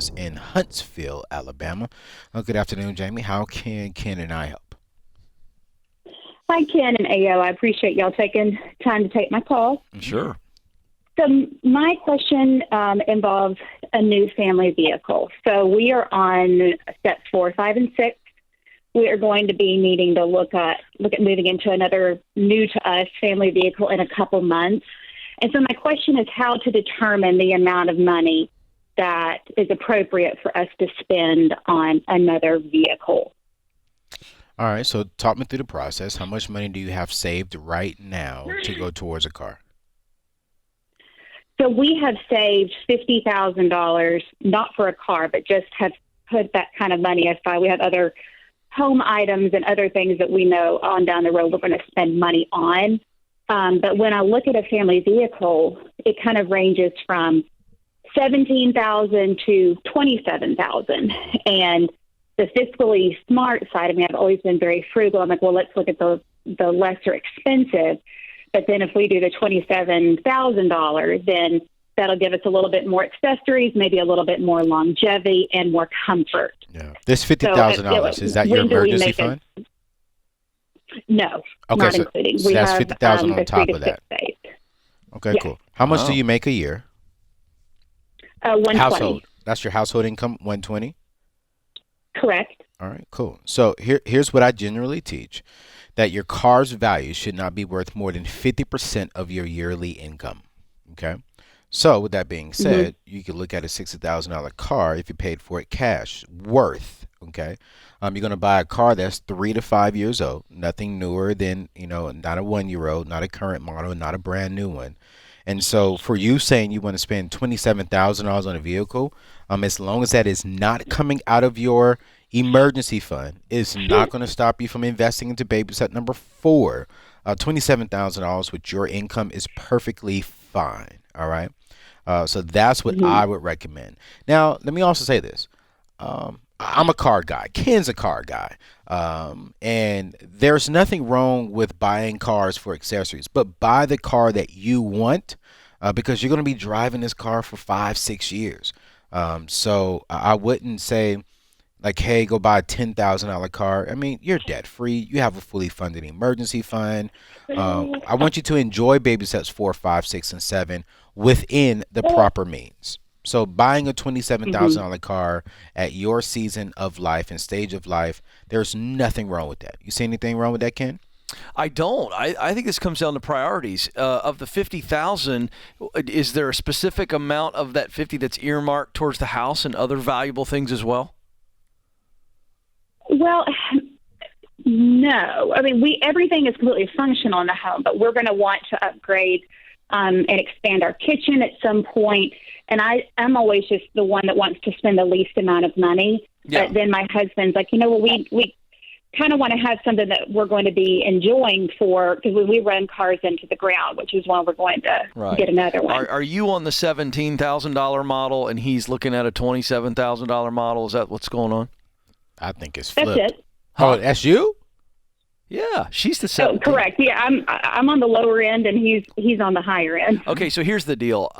us in Huntsville, Alabama. Good afternoon, Jamie. How can Ken and I help? Hi, Ken and AO. I appreciate y'all taking time to take my call. Sure. So my question involves a new family vehicle. So we are on steps 4, 5, and 6. We are going to be needing to look at moving into another new to us family vehicle in a couple months. And so my question is how to determine the amount of money that is appropriate for us to spend on another vehicle. All right, so talk me through the process. How much money do you have saved right now to go towards a car? So we have saved $50,000, not for a car, but just have put that kind of money aside. We have other home items and other things that we know on down the road we're going to spend money on. But when I look at a family vehicle, it kind of ranges from $17,000 to $27,000. And the fiscally smart side of me, I've always been very frugal. I'm like, well, let's look at the lesser expensive. But then if we do the $27,000, then that'll give us a little bit more accessories, maybe a little bit more longevity and more comfort. Yeah. This $50,000, is that your emergency fund? No, okay, not so, including. So we that's have $50,000 on the top 3 of to that. 6 days. Okay, Yeah. cool. How much do you make a year? 120. Household. That's your household income, 120? Correct. All right, cool. So here's what I generally teach, that your car's value should not be worth more than 50% of your yearly income. Okay. So with that being said, you can look at a $60,000 car if you paid for it cash worth. Okay. You're going to buy a car that's 3 to 5 years old, nothing newer than, not a 1-year-old, not a current model, not a brand new one. And so for you saying you want to spend $27,000 on a vehicle, as long as that is not coming out of your emergency fund, it's not going to stop you from investing into baby step number 4. $27,000 with your income is perfectly fine. All right. So that's what I would recommend. Now, let me also say this. I'm a car guy. Ken's a car guy. And there's nothing wrong with buying cars for accessories, but buy the car that you want because you're going to be driving this car for 5-6 years. So I wouldn't say like, hey, go buy a $10,000 car. I mean, you're debt free. You have a fully funded emergency fund. I want you to enjoy baby steps 4, 5, 6, and 7 within the proper means. So buying a $27,000 car at your season of life and stage of life, there's nothing wrong with that. You see anything wrong with that, Ken? I don't. I think this comes down to priorities. Of the 50,000, is there a specific amount of that 50 that's earmarked towards the house and other valuable things as well? Well, no. I mean, everything is completely functional in the home, but we're going to want to upgrade and expand our kitchen at some point. And I'm always just the one that wants to spend the least amount of money. Yeah. But then my husband's like, we kind of want to have something that we're going to be enjoying because we run cars into the ground, which is why we're going to get another one. Are you on the $17,000 model and he's looking at a $27,000 model? Is that what's going on? I think it's flipped. That's it. Oh, that's you? Yeah, she's the 17. Oh, correct. Yeah, I'm on the lower end and he's on the higher end. Okay, so here's the deal.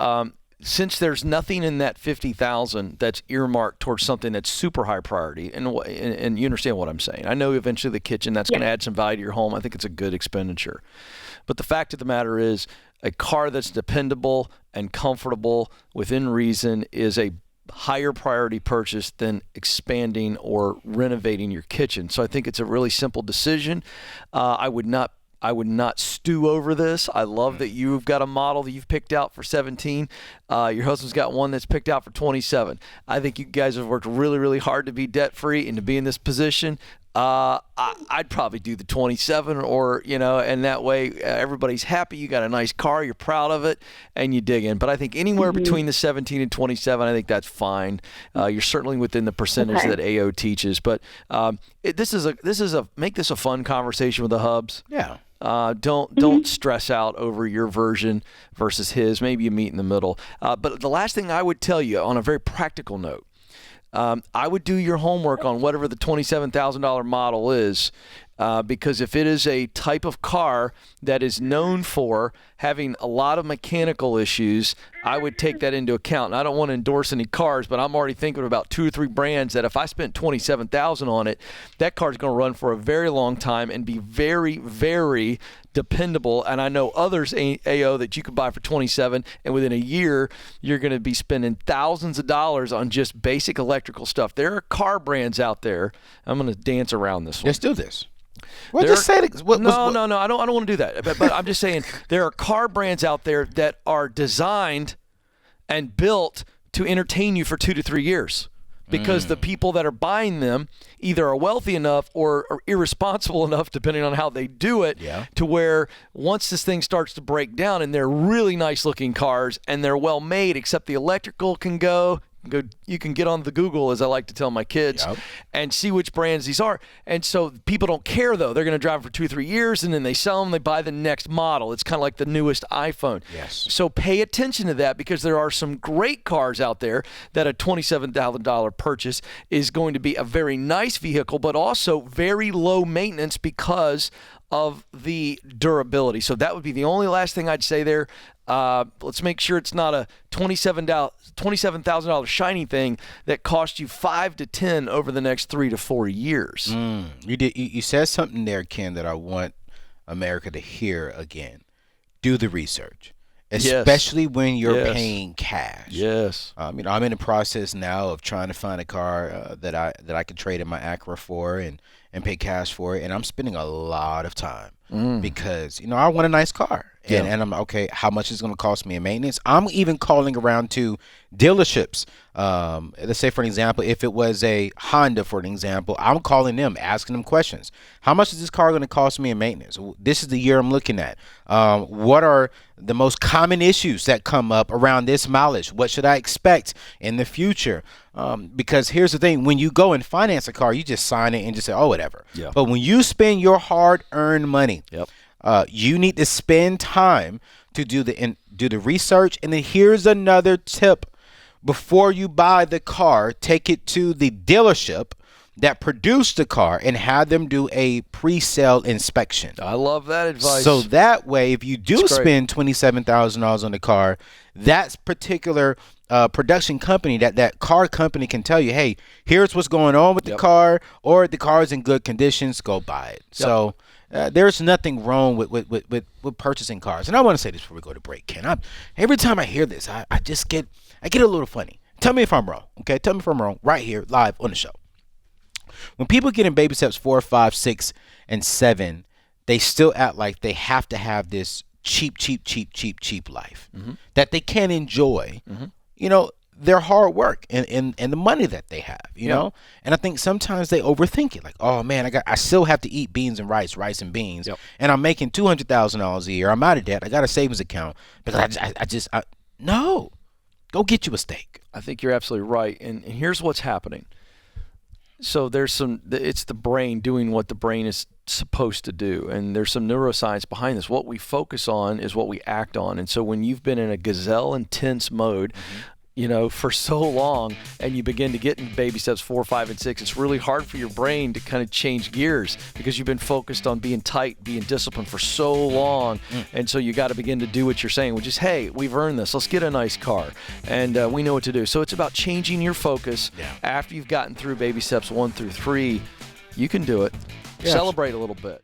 Since there's nothing in that 50,000 that's earmarked towards something that's super high priority, and you understand what I'm saying. I know eventually the kitchen, that's going to add some value to your home. I think it's a good expenditure. But the fact of the matter is a car that's dependable and comfortable within reason is a higher priority purchase than expanding or renovating your kitchen. So I think it's a really simple decision. I would not stew over this. I love that you've got a model that you've picked out for 17. Your husband's got one that's picked out for 27. I think you guys have worked really, really hard to be debt-free and to be in this position. I'd probably do the 27 and that way everybody's happy. You got a nice car, you're proud of it, and you dig in. But I think anywhere between the 17 and 27, I think that's fine. You're certainly within the percentage that AO teaches. But make this a fun conversation with the hubs. Yeah. Don't stress out over your version versus his. Maybe you meet in the middle. But the last thing I would tell you on a very practical note, I would do your homework on whatever the $27,000 model is, because if it is a type of car that is known for having a lot of mechanical issues, I would take that into account. And I don't want to endorse any cars, but I'm already thinking about 2 or 3 brands that if I spent $27,000 on it, that car's going to run for a very long time and be very, very dependable. And I know others, AO, that you could buy for $27,000, and within a year you're going to be spending thousands of dollars on just basic electrical stuff. There are car brands out there. I'm going to dance around this one. Let's do this. Well, just say it. No. I don't want to do that. But I'm just saying there are car brands out there that are designed and built to entertain you for 2 to 3 years. Because the people that are buying them either are wealthy enough or are irresponsible enough, depending on how they do it, to where once this thing starts to break down, and they're really nice looking cars and they're well made, except the electrical can go. You can get on the Google, as I like to tell my kids, and see which brands these are. And so people don't care, though. They're going to drive them for 2 or 3 years, and then they sell them. They buy the next model. It's kind of like the newest iPhone. Yes. So pay attention to that, because there are some great cars out there that a $27,000 purchase is going to be a very nice vehicle, but also very low maintenance because of the durability. So that would be the only last thing I'd say there. Let's make sure it's not a $27,000 shiny thing that costs you 5 to 10 over the next 3 to 4 years. You said something there, Ken, that I want America to hear again. Do the research, especially when you're paying cash. Yes. I'm in the process now of trying to find a car that I can trade in my Acura for and pay cash for it, and I'm spending a lot of time because I want a nice car. And I'm okay. How much is it going to cost me in maintenance? I'm even calling around to dealerships. Let's say, for an example, if it was a Honda, for an example, I'm calling them, asking them questions. How much is this car going to cost me in maintenance? This is the year I'm looking at. What are the most common issues that come up around this mileage? What should I expect in the future? Because here's the thing: when you go and finance a car, you just sign it and just say, "Oh, whatever." Yeah. But when you spend your hard-earned money, you need to spend time to do the research. And then here's another tip: before you buy the car, take it to the dealership that produced the car and have them do a pre-sale inspection. I love that advice. So that way, if you do spend $27,000 on the car, that particular production company, that car company can tell you, hey, here's what's going on with the car, or the car is in good conditions, go buy it. So there's nothing wrong with purchasing cars. And I want to say this before we go to break, Ken. Every time I hear this, I get a little funny. Tell me if I'm wrong, okay? Tell me if I'm wrong right here, live on the show. When people get in baby steps 4, 5, 6, and 7, they still act like they have to have this cheap life that they can't enjoy. Their hard work and the money that they have, you know? And I think sometimes they overthink it. Like, oh man, I still have to eat beans and rice and beans. And I'm making $200,000 a year. I'm out of debt. I got a savings account because no, go get you a steak. I think you're absolutely right. And here's what's happening. So it's the brain doing what the brain is supposed to do. And there's some neuroscience behind this. What we focus on is what we act on. And so when you've been in a gazelle intense mode, for so long, and you begin to get in baby steps 4, 5, and 6, it's really hard for your brain to kind of change gears because you've been focused on being tight, being disciplined for so long. And so you got to begin to do what you're saying, which is, hey, we've earned this. Let's get a nice car. And we know what to do. So it's about changing your focus after you've gotten through baby steps 1 through 3. You can do it. Celebrate a little bit.